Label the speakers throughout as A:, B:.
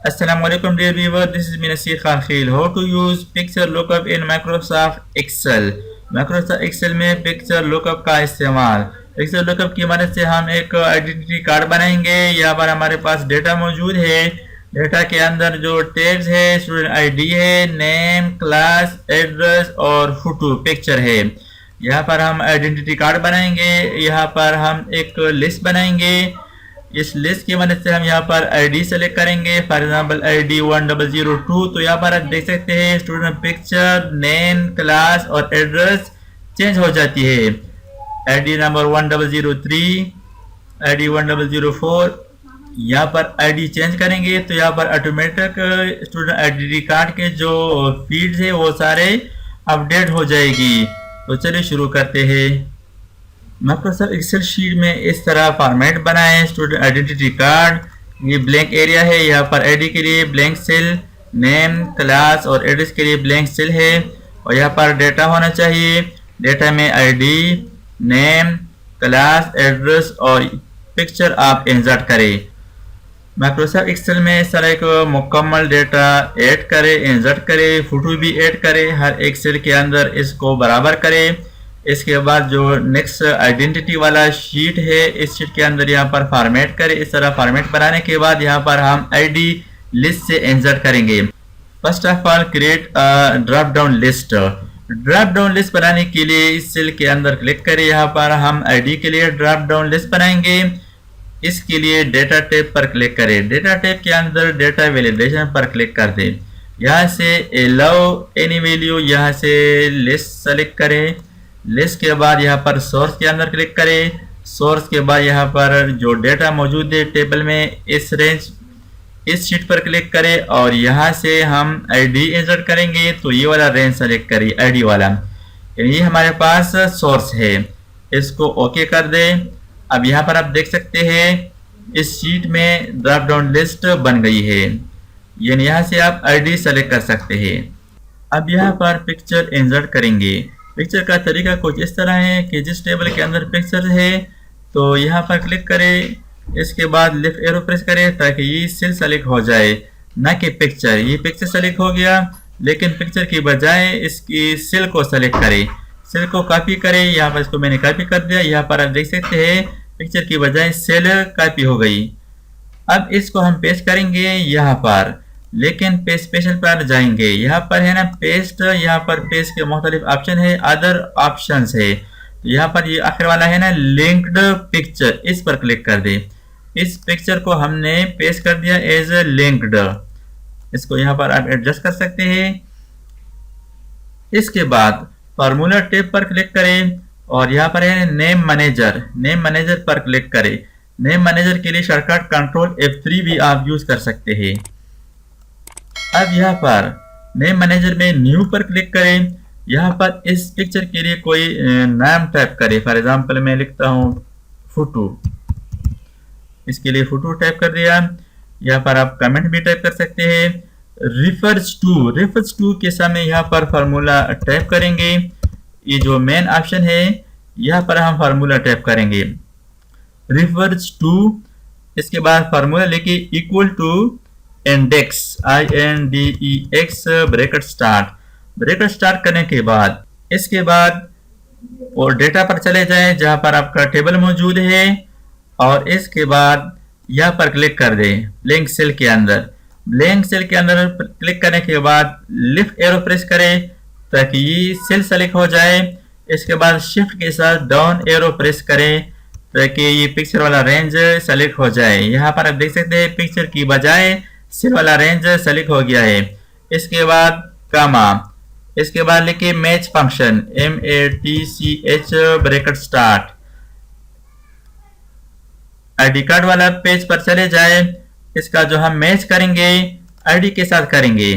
A: Assalamu alaikum dear viewer, this is Minasir Khan Khil. How to use picture lookup in Microsoft Excel. Microsoft Excel में picture lookup का इस्तेमाल। picture lookup की मदद से हम एक आइडेंटिटी कार्ड बनाएंगे। यहाँ पर हमारे पास डेटा मौजूद है। डेटा के अंदर जो टैग्स है, स्टूडेंट आईडी है, नेम, क्लास, एड्रेस और फोटो पिक्चर है। यहाँ पर हम आइडेंटिटी कार्ड बनाएंगे। यहाँ पर हम एक लिस्ट बनाएंगे। इस लिस्ट की मदद से हम यहाँ पर आईडी सेलेक्ट करेंगे। For example ID 1002। तो यहाँ पर आप देख सकते हैं स्टूडेंट पिक्चर, नेम, क्लास और एड्रेस चेंज हो जाती है। आईडी नंबर 1003, आईडी 1004, यहाँ पर आईडी चेंज करेंगे तो यहाँ पर ऑटोमेटिक स्टूडेंट आइडेंटिटी कार्ड के जो फील्ड्स है वो सारे अपडेट हो जाएगी। तो चलिए शुरू करते हैं। माइक्रोसॉफ्ट एक्सेल शीट में इस तरह फॉर्मेट बनाएं। स्टूडेंट आइडेंटिटी कार्ड, ये ब्लैंक एरिया है। यहाँ पर आईडी के लिए ब्लैंक सेल, नेम, क्लास और एड्रेस के लिए ब्लैंक सेल है। और यहाँ पर डेटा होना चाहिए। डेटा में आईडी, नेम, क्लास, एड्रेस और पिक्चर आप इंसर्ट करें। माइक्रोसॉफ्ट एक्सेल में इस तरह का मुकम्मल डेटा ऐड करें, इंसर्ट करें, फोटो भी ऐड करें। हर एक सेल के अंदर इसको बराबर करें। इसके बाद जो नेक्स्ट आइडेंटिटी वाला शीट है, इस शीट के अंदर यहाँ पर फॉर्मेट करें। इस तरह फॉर्मेट बनाने के बाद यहाँ पर हम आईडी लिस्ट से इंसर्ट करेंगे। First of all create drop down list. Drop down list बनाने के लिए इस सेल के अंदर क्लिक करें। यहाँ पर हम आईडी के लिए ड्रॉप डाउन लिस्ट बनाएंगे। इसके लिए डेटा टैब पर क्लिक करें। डेटा टैब के अंदर डेटा वैलिडेशन पर क्लिक कर दें। यहाँ से अलाउ एनी वैल्यू, यहाँ से लिस्ट सेलेक्ट करें। लिस्ट के बाद यहाँ पर सोर्स के अंदर क्लिक करें। सोर्स के बाद यहाँ पर जो डेटा मौजूद है टेबल में, इस शीट पर क्लिक करें और यहाँ से हम आईडी इंसर्ट करेंगे। तो ये वाला रेंज सेलेक्ट करिए, आईडी वाला, ये हमारे पास सोर्स है। इसको ओके कर दें। अब यहाँ पर आप देख सकते हैं इस शीट में ड्रॉप डाउन लिस्ट बन गई है। यानी यहाँ से आप आईडी सेलेक्ट कर सकते हैं। अब यहाँ पर पिक्चर इंसर्ट करेंगे। पिक्चर का तरीका कुछ इस तरह है कि जिस टेबल के अंदर पिक्चर है तो यहाँ पर क्लिक करें। इसके बाद लेफ्ट एरो प्रेस करें ताकि ये सेल सेलेक्ट हो जाए, ना कि पिक्चर। ये पिक्चर सेलेक्ट हो गया, लेकिन पिक्चर की बजाय इसकी सेल को सेलेक्ट करें। सेल को कॉपी करें। यहाँ पर इसको मैंने कॉपी कर दिया। यहाँ पर आप देख सकते हैं पिक्चर की बजाय सेल कॉपी हो गई। अब इसको हम पेस्ट करेंगे यहाँ पर, लेकिन पेस्ट स्पेशल पर जाएंगे। यहाँ पर है ना पेस्ट, यहाँ पर पेस्ट के मुख्तलिफ ऑप्शन है, अदर ऑप्शंस है। तो यहाँ पर ये आखिर वाला है ना लिंक्ड पिक्चर, इस पर क्लिक कर दे। इस पिक्चर को हमने पेस्ट कर दिया एज लिंक्ड। इसको यहाँ पर आप एडजस्ट कर सकते हैं। इसके बाद फार्मूला टैब पर क्लिक करें और यहाँ पर है नेम मैनेजर। नेम मैनेजर पर क्लिक करें। नेम मैनेजर के लिए शॉर्टकट कंट्रोल F3 भी आप यूज कर सकते हैं। अब यहाँ पर नेम मैनेजर में न्यू पर क्लिक करें। यहाँ पर इस पिक्चर के लिए कोई नाम टाइप करें। फॉर एग्जांपल मैं लिखता हूँ फोटो। इसके लिए फोटो टाइप कर दिया। यहाँ पर आप कमेंट भी टाइप कर सकते हैं। रिफर्स टू के सामने यहाँ पर फार्मूला टाइप करेंगे। ये जो मेन ऑप्शन है यहाँ पर हम फार्मूला टाइप करेंगे रिफर्स टू। इसके बाद फार्मूला लेके equal to index, INDEX bracket start करने के बाद इसके बाद और डेटा पर चले जाएं जहां पर आपका टेबल मौजूद है और इसके बाद यहाँ पर क्लिक कर दें ब्लैंक सेल के अंदर। ब्लैंक सेल के अंदर क्लिक करने के बाद लेफ्ट एरो प्रेस करें ताकि ये सेल सेलेक्ट हो जाए। इसके बाद शिफ्ट के साथ डाउन एरो प्रेस करें ताकि ये पिक्चर वाला रेंज सेलेक्ट हो जाए। यहाँ पर आप देख सकते हैं पिक्चर की बजाय सेल वाला रेंज सेलेक्ट हो गया है। इसके बाद कामा, इसके बाद लिखिए match function MATCH bracket start. ID card वाला पेज पर चले जाए। इसका जो हम मैच करेंगे आईडी के साथ करेंगे।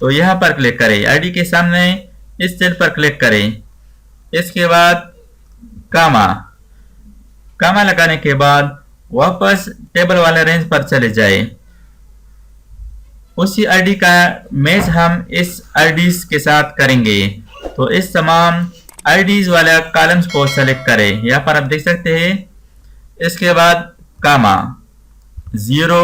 A: तो यहाँ पर क्लिक करें, आईडी के सामने इस सेल पर क्लिक करें। इसके बाद कामा लगाने के बाद वापस टेबल वाले रेंज पर चले जाए। उसी आईडी का मैच हम इस आईडीज के साथ करेंगे। तो इस तमाम आईडीज वाला कॉलम्स को सेलेक्ट करें। यहाँ पर आप देख सकते हैं। इसके बाद कामा 0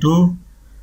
A: 2.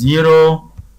A: 0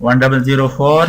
A: 1004